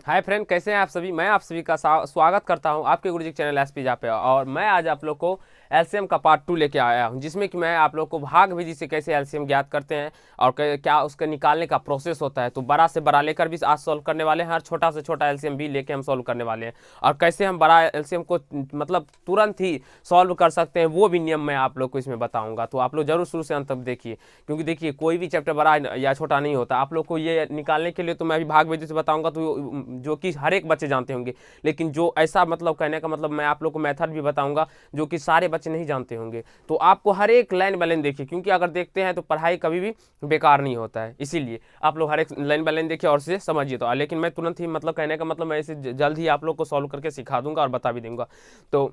Hi friend, कैसे हैं आप सभी। मैं आप सभी का स्वागत करता हूं आपके गुरुजी चैनल एसपी जा पे। और मैं आज आप लोग को एलसीएम का पार्ट 2 लेके आया हूं, जिसमें कि मैं आप लोग को भाग विधि से कैसे एलसीएम ज्ञात करते हैं और क्या उसके निकालने का प्रोसेस होता है। तो बड़ा से बड़ा लेकर भी आज सॉल्व करने वाले हैं, और छोटा से छोटा एलसीएम भी लेके हम सॉल्व करने वाले हैं। और कैसे हम बड़ा एलसीएम को मतलब तुरंत ही सॉल्व कर सकते हैं, वो भी नियम मैं आप लोग को इसमें बताऊंगा। तो आप लोग जरूर शुरू से अंत तक देखिए, क्योंकि देखिए कोई भी चैप्टर बड़ा या छोटा नहीं होता। आप लोग को ये निकालने के लिए तो मैं अभी भाग विधि से बताऊंगा, तो जो कि हर एक बच्चे जानते होंगे, लेकिन जो ऐसा मतलब कहने का मतलब मैं आप लोग को मेथड भी बताऊंगा जो कि सारे बच्चे नहीं जानते होंगे। तो आपको हर एक लाइन बाय लाइन देखिए, क्योंकि अगर देखते हैं तो पढ़ाई कभी भी बेकार नहीं होता है। इसीलिए आप लोग हर एक लाइन बाय लाइन देखिए और उसे समझिए। तो लेकिन मैं तुरंत ही मतलब कहने का मतलब मैं इसे जल्द ही आप लोग को सॉल्व करके सिखा दूंगा और बता भी दूंगा। तो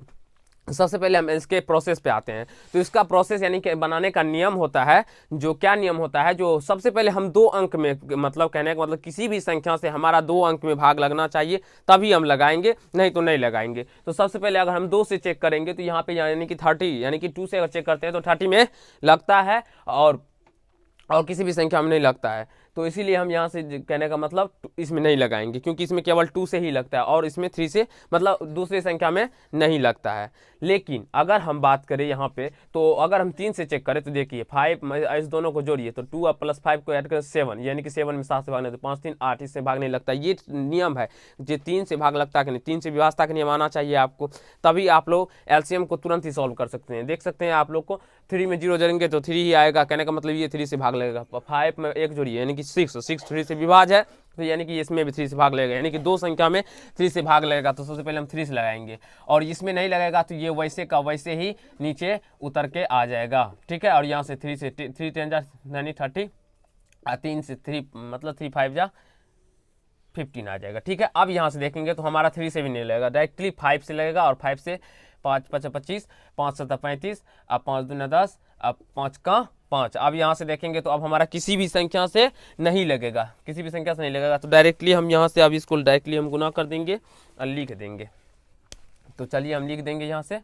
सबसे पहले हम इसके प्रोसेस पे आते हैं। तो इसका प्रोसेस यानी कि बनाने का नियम होता है। जो क्या नियम होता है, जो सबसे पहले हम 2 अंक में मतलब कहने का मतलब किसी भी संख्या से हमारा 2 अंक में भाग लगना चाहिए, तभी हम लगाएंगे, नहीं तो नहीं लगाएंगे। तो सबसे पहले अगर हम 2 से चेक करेंगे तो यहाँ पे यानी कि 30 यानी कि 2 से अगर चेक करते हैं तो 30 में लगता है, और किसी भी संख्या में नहीं लगता है। तो इसीलिए हम यहाँ से कहने का मतलब इसमें नहीं लगाएंगे, क्योंकि इसमें केवल 2 से ही लगता है और इसमें 3 से मतलब दूसरी संख्या में नहीं लगता है। लेकिन अगर हम बात करें यहाँ पे, तो अगर हम 3 से चेक करें तो देखिए 5 इस दोनों को जोड़िए तो 2 + 5 को ऐड करें 7, यानी कि 7 में 7 से भागने तो 5 3 8, इससे भाग नहीं लगता। ये नियम है, जो 3 से भाग लगता है कि नहीं, 3 से विभाजता का नियम आना चाहिए आपको, तभी आप लोग एलसीएम को तुरंत ही सॉल्व कर सकते हैं। देख सकते हैं आप लोग को 3 में 0 जोड़ेंगे तो 3 ही आएगा, कहने का मतलब ये 3 से भाग लगेगा। 5 में 1 जोड़िए यानी कि 6 3 से विभाज है, तो यानी कि इसमें भी 3 से भाग लगेगा, यानी कि 2 संख्या में 3 से भाग लगेगा। तो सबसे पहले हम 3 से लगाएंगे, और इसमें नहीं लगेगा तो ये वैसे का वैसे ही नीचे उतर के आ जाएगा। ठीक है, और यहाँ से 3 से 3 10 यानी 30, 3 से 3 मतलब 3 5 जा 15 आ जाएगा। ठीक है, अब यहाँ से देखेंगे तो हमारा 3 से भी नहीं लगेगा, डायरेक्टली 5 से लगेगा, और 5 से 5 5 25, 5 7 35, अब 5 दूना 10, अब 5 का 5। अब यहाँ से देखेंगे तो अब हमारा किसी भी संख्या से नहीं लगेगा, किसी भी संख्या से नहीं लगेगा। तो डायरेक्टली हम यहाँ से अब इसको डायरेक्टली हम गुना कर देंगे और लिख देंगे। तो चलिए हम लिख देंगे यहाँ से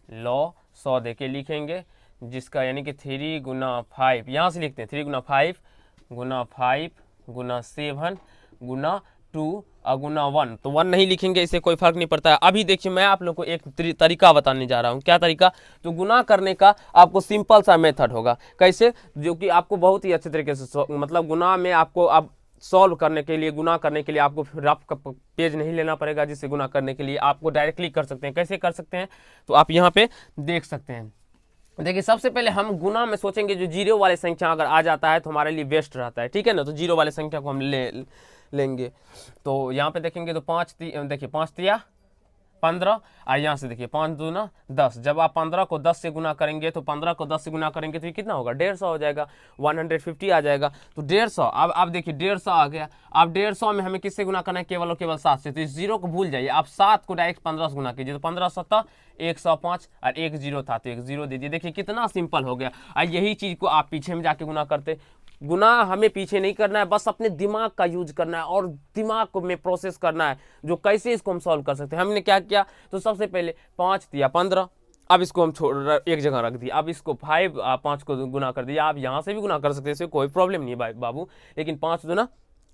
लॉ 100 दे के लिखेंगे, जिसका यानी कि 3 गुना 5, यहाँ से लिखते हैं 3 गुना 5 गुना 5 गुना 7 गुना 2 और गुना 1। तो 1 नहीं लिखेंगे, इससे कोई फर्क नहीं पड़ता है। अभी देखिए मैं आप लोग को एक तरीका बताने जा रहा हूँ। क्या तरीका? तो गुना करने का आपको सिंपल सा मेथड होगा। कैसे? जो कि आपको बहुत ही अच्छे तरीके से मतलब गुना में आपको अब सॉल्व करने के लिए, गुना करने के लिए आपको रफ का पेज नहीं लेना पड़ेगा, जिससे गुना करने के लिए आपको डायरेक्टली कर सकते हैं। कैसे कर सकते हैं? तो आप यहाँ पे देख सकते हैं। देखिए सबसे पहले हम गुना में सोचेंगे, जो जीरो वाले संख्या अगर आ जाता है तो हमारे लिए बेस्ट रहता है। ठीक है ना, तो जीरो वाले संख्या को हम लेंगे। तो यहाँ पे देखेंगे तो देखिए 5 तिया 15, और यहाँ से देखिए 5 दूना 10। जब आप 15 को 10 से गुना करेंगे तो 15 को 10 से गुना करेंगे तो ये कितना होगा? 150 हो जाएगा, 150 आ जाएगा। तो 150, अब देखिए 150 आ गया। अब 150 में हमें किससे गुना करना है? केवल और केवल 7 से। तो इस जीरो को भूल जाइए, आप 7 को डायरेक्ट 15 से गुना कीजिए। तो 15 7 105, और एक जीरो था तो एक जीरो दीजिए। देखिए कितना सिंपल हो गया। और यही चीज़ को आप पीछे में जाके गुना करते। गुना हमें पीछे नहीं करना है, बस अपने दिमाग का यूज करना है और दिमाग को में प्रोसेस करना है, जो कैसे इसको हम सॉल्व कर सकते हैं। हमने क्या किया? तो सबसे पहले 5 दिया 15, अब इसको हम एक जगह रख दिया। अब इसको 5 को गुना कर दिया। आप यहाँ से भी गुना कर सकते हैं, इससे कोई प्रॉब्लम नहीं है बाबू, लेकिन 5 दूना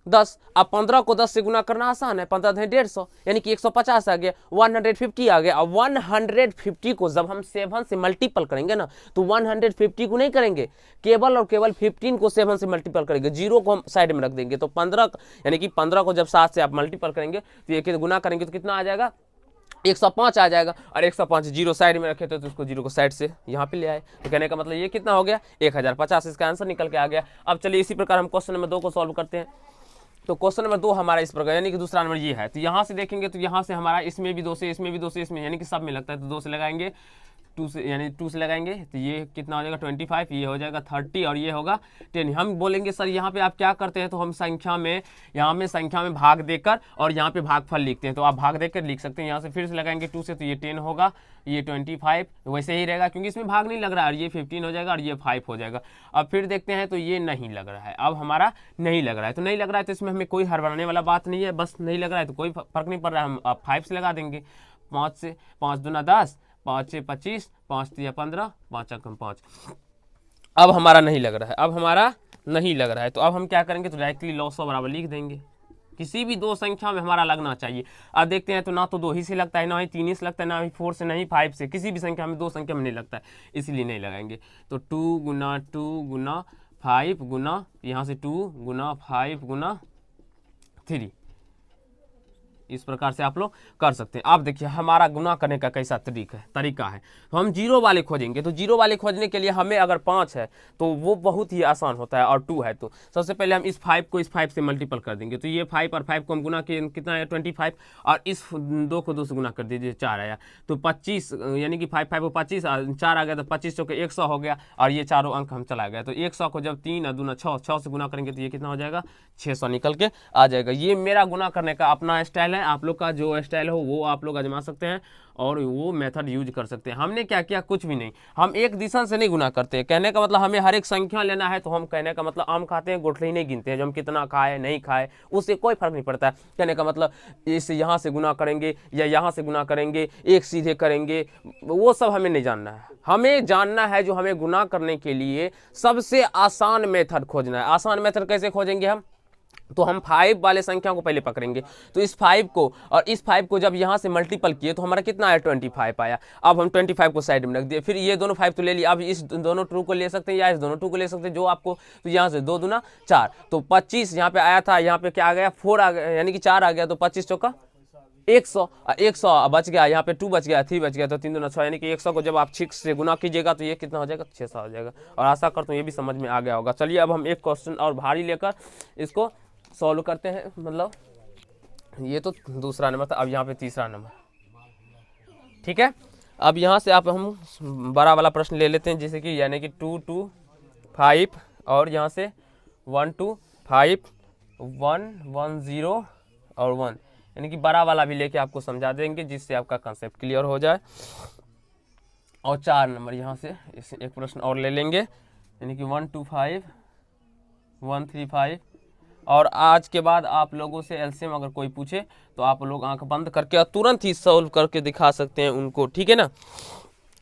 10। अब 15 को 10 से गुना करना आसान है, 15 है 150, यानी कि 150 आ गया, 150 आ गया। अब 150 को जब हम 7 से मल्टीपल करेंगे ना, तो 150 को नहीं करेंगे, केवल और केवल 15 को 7 से मल्टीपल करेंगे, जीरो को हम साइड में रख देंगे। तो 15 यानी कि 15 को जब 7 से आप मल्टीपल करेंगे तो ये गुना करेंगे तो कितना आ जाएगा? 105 आ जाएगा। और 105 जीरो साइड में रखे थे तो उसको जीरो को साइड से यहाँ पे ले आए। तो कहने का मतलब ये कितना हो गया? 1050। इसका आंसर निकल के आ गया। अब चलिए इसी प्रकार हम क्वेश्चन नंबर 2 को सॉल्व करते हैं। तो क्वेश्चन नंबर 2 हमारा इस प्रकार, यानी कि दूसरा नंबर ये है। तो यहाँ से देखेंगे तो यहाँ से हमारा इसमें भी 2 से, इसमें भी 2 से, इसमें यानी कि सब में लगता है तो 2 से लगाएंगे, 2 से यानी 2 से लगाएंगे तो ये कितना हो जाएगा? 25, ये हो जाएगा 30, और ये होगा 10। हम बोलेंगे सर यहाँ पे आप क्या करते हैं? तो हम संख्या में, यहाँ में संख्या में भाग देकर और यहाँ पे भागफल लिखते हैं। तो आप भाग देकर लिख सकते हैं। यहाँ से फिर से लगाएंगे 2 से तो ये 10 होगा, ये 25 वैसे ही रहेगा, क्योंकि इसमें भाग नहीं लग रहा है। और ये 15 हो जाएगा और ये 5 हो जाएगा। अब फिर देखते हैं तो ये नहीं लग रहा है। अब हमारा नहीं लग रहा है, तो नहीं लग रहा है तो इसमें हमें कोई हड़बड़ाने वाला बात नहीं है, बस नहीं लग रहा है तो कोई फर्क नहीं पड़ रहा है। हम अब 5 से लगा देंगे। 5 से 5 दूना 10, 5 से 25, 5 तिया 15, 5 एकम 5। अब हमारा नहीं लग रहा है, अब हमारा नहीं लग रहा है। तो अब हम क्या करेंगे? तो डायरेक्टली लॉ 100 बराबर लिख देंगे। किसी भी दो संख्या में हमारा लगना चाहिए। अब देखते हैं तो ना तो 2 ही से लगता है, ना ही 3 ही से लगता है, ना ही 4 से, ना ही 5 से, किसी भी संख्या में दो संख्या में नहीं लगता है, इसलिए नहीं लगाएंगे। तो 2 गुना 2 गुना 5 गुना यहाँ से 2 गुना 5 गुना 3, इस प्रकार से आप लोग कर सकते हैं। आप देखिए हमारा गुना करने का कैसा तरीका है। तो हम जीरो वाले खोजेंगे, तो जीरो वाले खोजने के लिए हमें अगर 5 है तो वो बहुत ही आसान होता है, और 2 है तो सबसे पहले हम इस 5 को इस 5 से मल्टीपल कर देंगे। तो ये 5 और 5 को हम गुना किए, कितना है 25, और इस 2 को 2 से गुना कर दीजिए, 4 आया। तो 25 यानी कि 5 5 को 25, 4 आ गया तो 25 चौके 100 हो गया, और ये चारों अंक हम चला गया। तो 100 को जब 3 और 2 6 से गुना करेंगे तो ये कितना हो जाएगा, 600 निकल के आ जाएगा। ये मेरा गुना करने का अपना स्टाइल है, आप लोग का जो स्टाइल हो वो आप लोग आजमा सकते हैं और वो मेथड यूज कर सकते हैं। हमने क्या किया, कुछ भी नहीं, हम एक दिशा से नहीं गुना करते। कहने का मतलब हमें हर एक संख्या लेना है, तो हम कहने का मतलब आम खाते हैं, गुठली नहीं गिनते हैं, जो हम कितना खाए नहीं खाए उससे कोई फर्क नहीं पड़ता है। कहने का मतलब इस यहाँ से गुना करेंगे या यहाँ से गुना करेंगे, एक सीधे करेंगे, वो सब हमें नहीं जानना है। हमें जानना है जो हमें गुना करने के लिए सबसे आसान मेथड खोजना है। आसान मेथड कैसे खोजेंगे हम, तो हम 5 वाले संख्या को पहले पकड़ेंगे। तो इस 5 को और इस 5 को जब यहाँ से मल्टीपल किए तो हमारा कितना आया, 25 आया। अब हम 25 को साइड में रख दिए, फिर ये दोनों 5 तो ले लिया। अब इस दोनों 2 को ले सकते हैं या इस दोनों 2 को ले सकते हैं, जो आपको, तो यहाँ से 2 दूना 4, तो 25 यहाँ पे आया था, यहाँ पे क्या आ गया 4 आ गया, यानी कि 4 आ गया। तो 25 चौका 100, 100 बच गया, यहाँ पे 2 बच गया, 3 बच गया, तो 3 दूना 6, यानी कि 100 को जब आप 6 से गुना कीजिएगा तो ये कितना हो जाएगा, 600 हो जाएगा। और आशा करता हूँ ये भी समझ में आ गया होगा। चलिए अब हम एक क्वेश्चन और भारी लेकर इसको सॉल्व करते हैं। मतलब ये तो दूसरा नंबर था, अब यहाँ पे तीसरा नंबर, ठीक है। अब यहाँ से आप हम बड़ा वाला प्रश्न ले लेते हैं, जैसे कि यानी कि 2 2 5 और यहाँ से 1 2 5 1 1 0 और 1, यानी कि बड़ा वाला भी लेके आपको समझा देंगे जिससे आपका कंसेप्ट क्लियर हो जाए। और 4 नंबर यहाँ से एक प्रश्न और ले लेंगे, यानी कि 1 2 5 1 3 5। और आज के बाद आप लोगों से एलसीएम अगर कोई पूछे तो आप लोग आंख बंद करके और तुरंत ही सॉल्व करके दिखा सकते हैं उनको, ठीक है ना।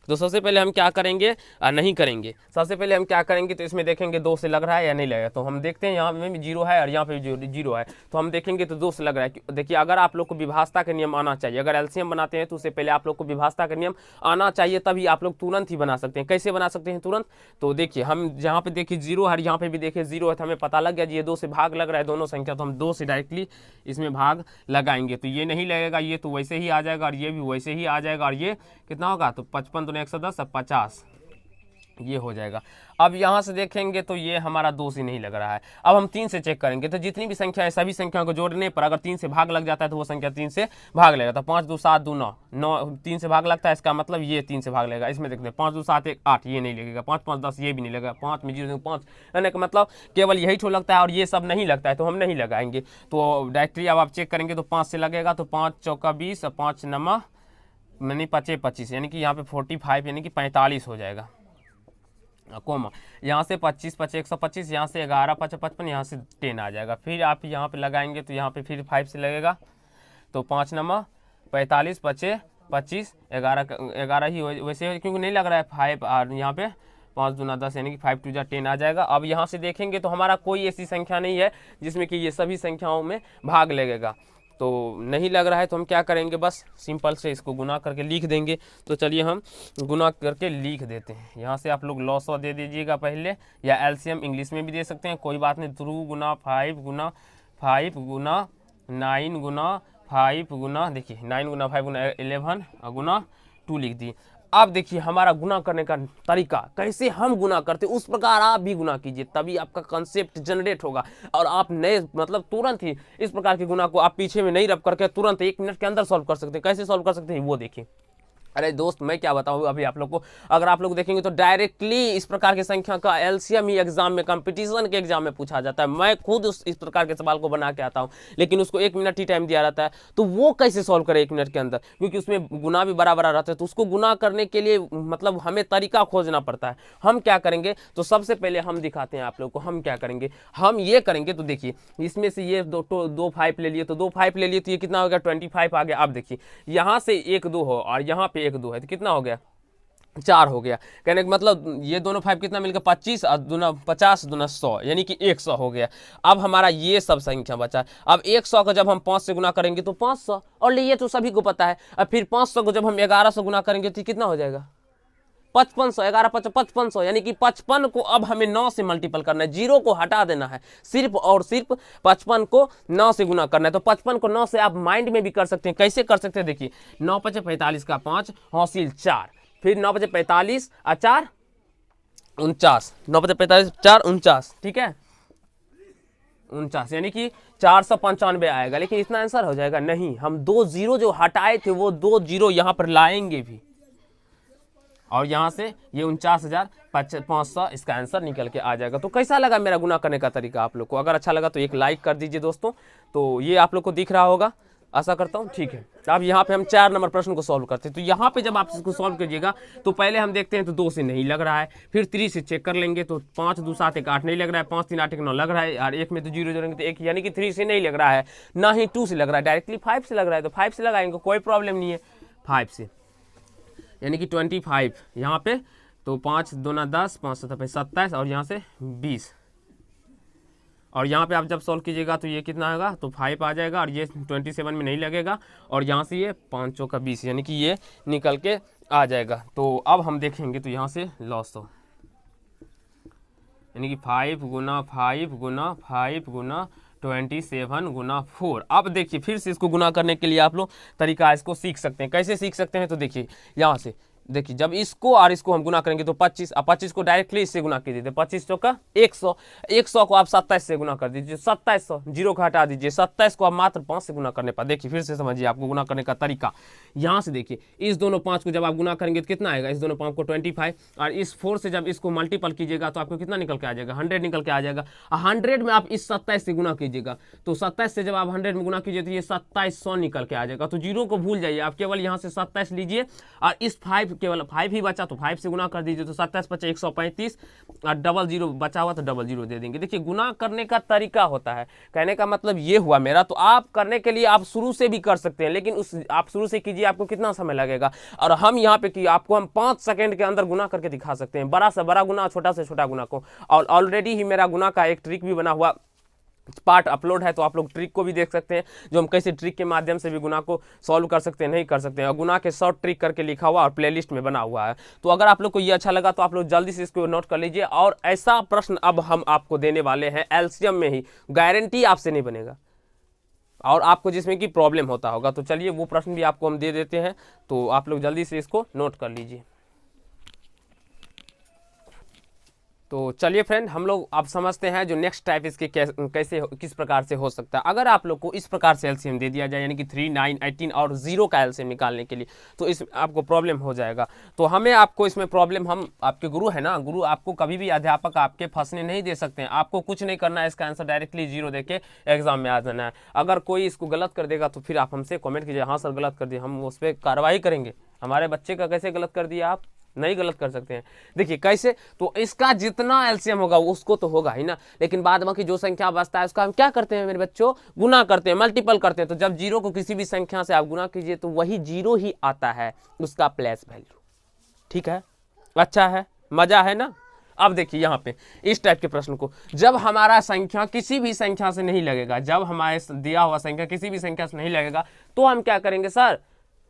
तो सबसे पहले हम क्या करेंगे, नहीं करेंगे, सबसे पहले हम क्या करेंगे, तो इसमें देखेंगे 2 से लग रहा है या नहीं लगेगा। तो हम देखते हैं यहाँ पे भी 0 है और यहाँ पे भी 0 है, तो हम देखेंगे तो 2 से लग रहा है। देखिए अगर आप लोग को विभाजता का नियम आना चाहिए, अगर एलसीएम बनाते हैं तो उससे पहले आप लोग को विभाजता का नियम आना चाहिए, तभी आप लोग तुरंत ही बना सकते हैं। कैसे बना सकते हैं तुरंत, तो देखिए हम यहाँ पे देखिए 0 है, यहाँ पे भी देखिए 0 है, तो हमें पता लग गया ये 2 से भाग लग रहा है दोनों संख्या, तो हम 2 से डायरेक्टली इसमें भाग लगाएंगे। तो ये नहीं लगेगा, ये तो वैसे ही आ जाएगा और ये भी वैसे ही आ जाएगा, और ये कितना होगा, तो 55 दूनी 110 और 50, ये हो जाएगा। अब यहाँ से देखेंगे तो ये हमारा 2 से नहीं लग रहा है। अब हम 3 से चेक करेंगे, तो जितनी भी संख्या है सभी संख्याओं को जोड़ने पर अगर 3 से भाग लग जाता है तो वो संख्या 3 से भाग लेगा। तो 5 2 7 2 9 9 3 से भाग लगता है, इसका मतलब ये 3 से भाग लेगा। इसमें देखते हैं 5 2 7 1 8, ये नहीं लगेगा, 5 5 10 ये भी नहीं लगेगा, 5 में 0 5, यानी कि मतलब केवल यही ठो लगता है और ये सब नहीं लगता है, तो हम नहीं लगाएंगे। तो डायरेक्टली अब आप चेक करेंगे तो 5 से लगेगा, तो 5 चौका 20 और 5 नमा यानी 5 25, यानी कि यहाँ पे 45 यानी कि 45 हो जाएगा, कोमा यहाँ से 25 5 125, यहाँ से 11 5 55, यहाँ से 10 आ जाएगा। फिर आप यहाँ पे लगाएंगे तो यहाँ पे फिर 5 से लगेगा, तो 5 नमा 45 5 25 11 ही वैसे, क्योंकि नहीं लग रहा है 5, और यहाँ पे 5 दूना 10 यानी कि 5 2 जा 10 आ जाएगा। अब यहाँ से देखेंगे तो हमारा कोई ऐसी संख्या नहीं है जिसमें कि ये सभी संख्याओं में भाग लगेगा, तो नहीं लग रहा है। तो हम क्या करेंगे, बस सिंपल से इसको गुना करके लिख देंगे। तो चलिए हम गुना करके लिख देते हैं। यहाँ से आप लोग लॉसवा दे दीजिएगा पहले, या एलसीएम इंग्लिश में भी दे सकते हैं, कोई बात नहीं। 2 गुना 5 गुना 5 गुना 9 गुना 5 गुना, देखिए 9 गुना 5 गुना 11 और गुना 2 लिख दिए। अब देखिए हमारा गुना करने का तरीका, कैसे हम गुना करते उस प्रकार आप भी गुना कीजिए, तभी आपका कंसेप्ट जनरेट होगा और आप नए मतलब तुरंत ही इस प्रकार के गुना को आप पीछे में नहीं रख करके तुरंत 1 मिनट के अंदर सॉल्व कर सकते हैं। कैसे सॉल्व कर सकते हैं वो देखिए। अरे दोस्त मैं क्या बताऊँ अभी आप लोग को, अगर आप लोग देखेंगे तो डायरेक्टली इस प्रकार की संख्या का एलसीएम ही एग्जाम में, कंपटीशन के एग्जाम में पूछा जाता है। मैं खुद इस प्रकार के सवाल को बना के आता हूँ, लेकिन उसको 1 मिनट ही टाइम दिया रहता है, तो वो कैसे सॉल्व करे 1 मिनट के अंदर, क्योंकि उसमें गुना भी बड़ा बड़ा रहता है। तो उसको गुना करने के लिए मतलब हमें तरीका खोजना पड़ता है। हम क्या करेंगे, तो सबसे पहले हम दिखाते हैं आप लोग को हम क्या करेंगे। हम ये करेंगे, तो देखिए इसमें से ये 2 5 ले लिए, तो 2 5 ले लिए, तो ये कितना हो गया 25 आ गया। अब देखिए यहाँ से 1 2 हो और यहाँ पे 1 2 है, तो कितना हो गया 4 हो गया। कहने का मतलब ये दोनों 5 कितना मिलकर 25 और दूना 50 दूना 100 यानी कि 100 हो गया। अब हमारा ये सब संख्या बचा। अब 100 को जब हम 5 से गुना करेंगे तो 500, और ये तो सभी को पता है। अब फिर 500 को जब हम 11 से गुना करेंगे तो कितना हो जाएगा 5500, 11 5500, यानी कि 55 को अब हमें 9 से मल्टीपल करना है, 0 को हटा देना है, सिर्फ और सिर्फ 55 को 9 से गुना करना है। तो 55 को 9 से आप माइंड में भी कर सकते हैं। कैसे कर सकते हैं देखिए, 9 × 45 का 5 हासिल 4, फिर 9 × 45 और 4 49, 9 × 45 4 49, ठीक है 49, यानी कि 495 आएगा। लेकिन इतना आंसर हो जाएगा नहीं, हम 2 0 जो हटाए थे वो 2 0 यहाँ पर लाएंगे भी, और यहाँ से ये 49,500 इसका आंसर निकल के आ जाएगा। तो कैसा लगा मेरा गुना करने का तरीका आप लोग को? अगर अच्छा लगा तो एक लाइक कर दीजिए दोस्तों। तो ये आप लोग को दिख रहा होगा, आशा करता हूँ, ठीक है। अब यहाँ पे हम 4 नंबर प्रश्न को सॉल्व करते हैं। तो यहाँ पे जब आप इसको सॉल्व कीजिएगा तो पहले हम देखते हैं तो 2 से नहीं लग रहा है, फिर 3 से चेक कर लेंगे तो 5 2 7 1 8 नहीं लग रहा है, 5 3 8 1 9 लग रहा है, और 1 में तो 0 जोड़ेंगे तो 1, यानी कि 3 से नहीं लग रहा है, ना ही 2 से लग रहा है, डायरेक्टली 5 से लग रहा है। तो 5 से लगाएंगे, कोई प्रॉब्लम नहीं है 5 से, यानी कि 25 यहाँ पे। तो 5 दूना 10, 5 7 27, और यहाँ से 20, और यहाँ पे आप जब सॉल्व कीजिएगा तो ये कितना होगा, तो 5 आ जाएगा, और ये 27 में नहीं लगेगा, और यहाँ से ये 5 चौका 20, यानी कि ये निकल के आ जाएगा। तो अब हम देखेंगे तो यहाँ से लॉस हो, यानी कि 5 गुना 5 गुना 5 गुना 27 गुना 4। अब देखिए फिर से इसको गुना करने के लिए आप लोग तरीका इसको सीख सकते हैं। कैसे सीख सकते हैं, तो देखिए यहाँ से देखिए, जब इसको और इसको हम गुना करेंगे तो 25, अब 25 को डायरेक्टली इससे गुना कीजिए, 25 चौका 100, 100 को आप 27 से गुना कर दीजिए, 2700, 0 को हटा दीजिए, 27 को आप मात्र 5 से गुना करने पर। देखिए फिर से समझिए आपको गुना करने का तरीका। यहाँ से देखिए, इस दोनों 5 को जब आप गुना करेंगे तो कितना आएगा, इस दोनों 5 को 25, और इस 4 से जब इसको मल्टीपल कीजिएगा तो आपको कितना निकल के आ जाएगा, 100 निकल के आ जाएगा। 100 में आप इस 27 से गुना कीजिएगा, तो 27 से जब आप 100 में गुना कीजिए तो ये 2700 निकल के आ जाएगा। तो 0 को भूल जाइए, आप केवल यहाँ से 27 लीजिए, और इस 5 केवल 5 ही बचा तो 5 से गुना कर दीजिए, तो 27 × 5 135, और डबल 0 बचा हुआ तो डबल 0 दे देंगे। देखिए गुना करने का तरीका होता है, कहने का मतलब ये हुआ मेरा। तो आप करने के लिए आप शुरू से भी कर सकते हैं, लेकिन आप शुरू से कीजिए, आपको कितना समय लगेगा, और हम यहाँ पे कि आपको हम 5 सेकंड के अंदर गुना करके दिखा सकते हैं, बड़ा से बड़ा गुना, छोटा से छोटा गुना को। और ऑलरेडी ही मेरा गुना का एक ट्रिक भी बना हुआ पार्ट अपलोड है, तो आप लोग ट्रिक को भी देख सकते हैं, जो हम कैसे ट्रिक के माध्यम से भी गुना को सॉल्व कर सकते हैं, नहीं कर सकते हैं, और गुना के शॉर्ट ट्रिक करके लिखा हुआ और प्लेलिस्ट में बना हुआ है। तो अगर आप लोग को ये अच्छा लगा तो आप लोग जल्दी से इसको नोट कर लीजिए। और ऐसा प्रश्न अब हम आपको देने वाले हैं एलसीएम में ही, गारंटी आपसे नहीं बनेगा, और आपको जिसमें कि प्रॉब्लम होता होगा। तो चलिए वो प्रश्न भी आपको हम दे देते हैं, तो आप लोग जल्दी से इसको नोट कर लीजिए। तो चलिए फ्रेंड, हम लोग अब समझते हैं जो नेक्स्ट टाइप इसके कैसे किस प्रकार से हो सकता है। अगर आप लोग को इस प्रकार से एलसीएम दे दिया जाए, यानी कि 3, 9, 18 और 0 का एलसीएम निकालने के लिए, तो इस आपको प्रॉब्लम हो जाएगा। तो हमें आपको इसमें प्रॉब्लम, हम आपके गुरु है ना, गुरु आपको कभी भी अध्यापक आपके फंसने नहीं दे सकते हैं। आपको कुछ नहीं करना है, इसका आंसर डायरेक्टली 0 दे के एग्जाम में आ जाना है। अगर कोई इसको गलत कर देगा तो फिर आप हमसे कॉमेंट कीजिए, हाँ सर गलत कर दिया, हम उस पर कार्रवाई करेंगे। हमारे बच्चे का कैसे गलत कर दिया, आप नहीं गलत कर सकते हैं। देखिए कैसे, तो इसका जितना एलसीएम होगा उसको तो होगा ही ना, लेकिन बाद बाकी जो संख्या बचता है उसका हम क्या करते हैं मेरे बच्चों, गुना करते हैं, मल्टीपल करते हैं। तो जब 0 को किसी भी संख्या से आप गुना कीजिए तो वही 0 ही आता है, उसका प्लस वैल्यू। ठीक है, अच्छा है, मजा है ना। अब देखिए यहाँ पे इस टाइप के प्रश्न को, जब हमारा संख्या किसी भी संख्या से नहीं लगेगा, जब हमारे दिया हुआ संख्या किसी भी संख्या से नहीं लगेगा, तो हम क्या करेंगे सर,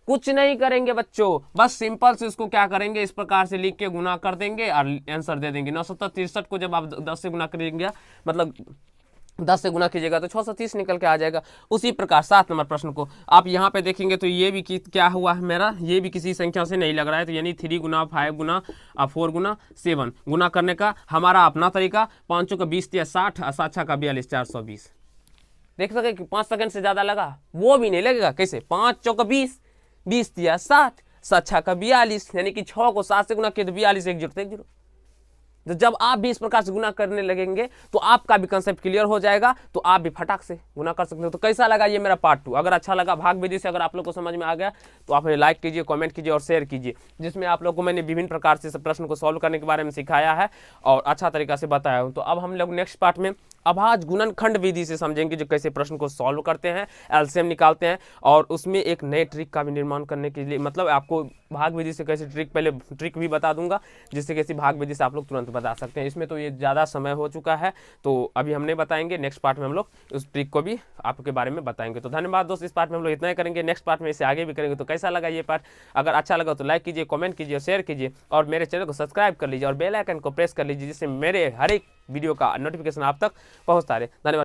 कुछ नहीं करेंगे बच्चों, बस सिंपल से इसको क्या करेंगे, इस प्रकार से लिख के गुना कर देंगे और आंसर दे देंगे। 963 को जब आप 10 से गुना करेंगे, मतलब 10 से गुना कीजिएगा तो 630 निकल के आ जाएगा। उसी प्रकार 7 नंबर प्रश्न को आप यहाँ पे देखेंगे तो ये भी क्या हुआ है मेरा, ये भी किसी संख्या से नहीं लग रहा है, तो यानी 3 गुना 5 गुना 4 गुना 7 गुना करने का हमारा अपना तरीका। 5 का 20 या 60, 7 का 42, 420। देख सके 5 सेकंड से ज़्यादा लगा, वो भी नहीं लगेगा। कैसे, 5 चौका 20, 20 या 60, 7 का 42, यानी कि 6 को 7 से गुना किया तो 42, 1 0 तो 1 0। तो जब आप भी इस प्रकार से गुना करने लगेंगे तो आपका भी कंसेप्ट क्लियर हो जाएगा, तो आप भी फटाक से गुना कर सकते हो। तो कैसा लगा ये मेरा पार्ट 2? अगर अच्छा लगा, भाग विधि से अगर आप लोग को समझ में आ गया तो आप लाइक कीजिए, कमेंट कीजिए और शेयर कीजिए, जिसमें आप लोग को मैंने विभिन्न प्रकार से प्रश्न को सॉल्व करने के बारे में सिखाया है और अच्छा तरीका से बताया हूँ। तो अब हम लोग नेक्स्ट पार्ट में अभाज्य गुणनखंड विधि से समझेंगे, जो कैसे प्रश्न को सॉल्व करते हैं, एलसीएम निकालते हैं, और उसमें एक नए ट्रिक का भी निर्माण करने के लिए, मतलब आपको भाग विधि से कैसे पहले ट्रिक भी बता दूंगा, जिससे कैसे भाग विधि से आप लोग तुरंत बता सकते हैं। इसमें तो ये ज़्यादा समय हो चुका है, तो अभी हम नहीं बताएंगे। नेक्स्ट पार्ट में हम लोग उस ट्रिक को भी आपके बारे में बताएंगे। तो धन्यवाद दोस्त, इस पार्ट में हम लोग इतना ही करेंगे, नेक्स्ट पार्ट में इसे आगे भी करेंगे। तो कैसा लगा ये पार्ट? अगर अच्छा लगा तो लाइक कीजिए, कमेंट कीजिए, शेयर कीजिए और मेरे चैनल को सब्सक्राइब कर लीजिए और बेल आइकन को प्रेस कर लीजिए, जिससे मेरे हर एक वीडियो का नोटिफिकेशन आप तक पहुंचता रहे। धन्यवाद।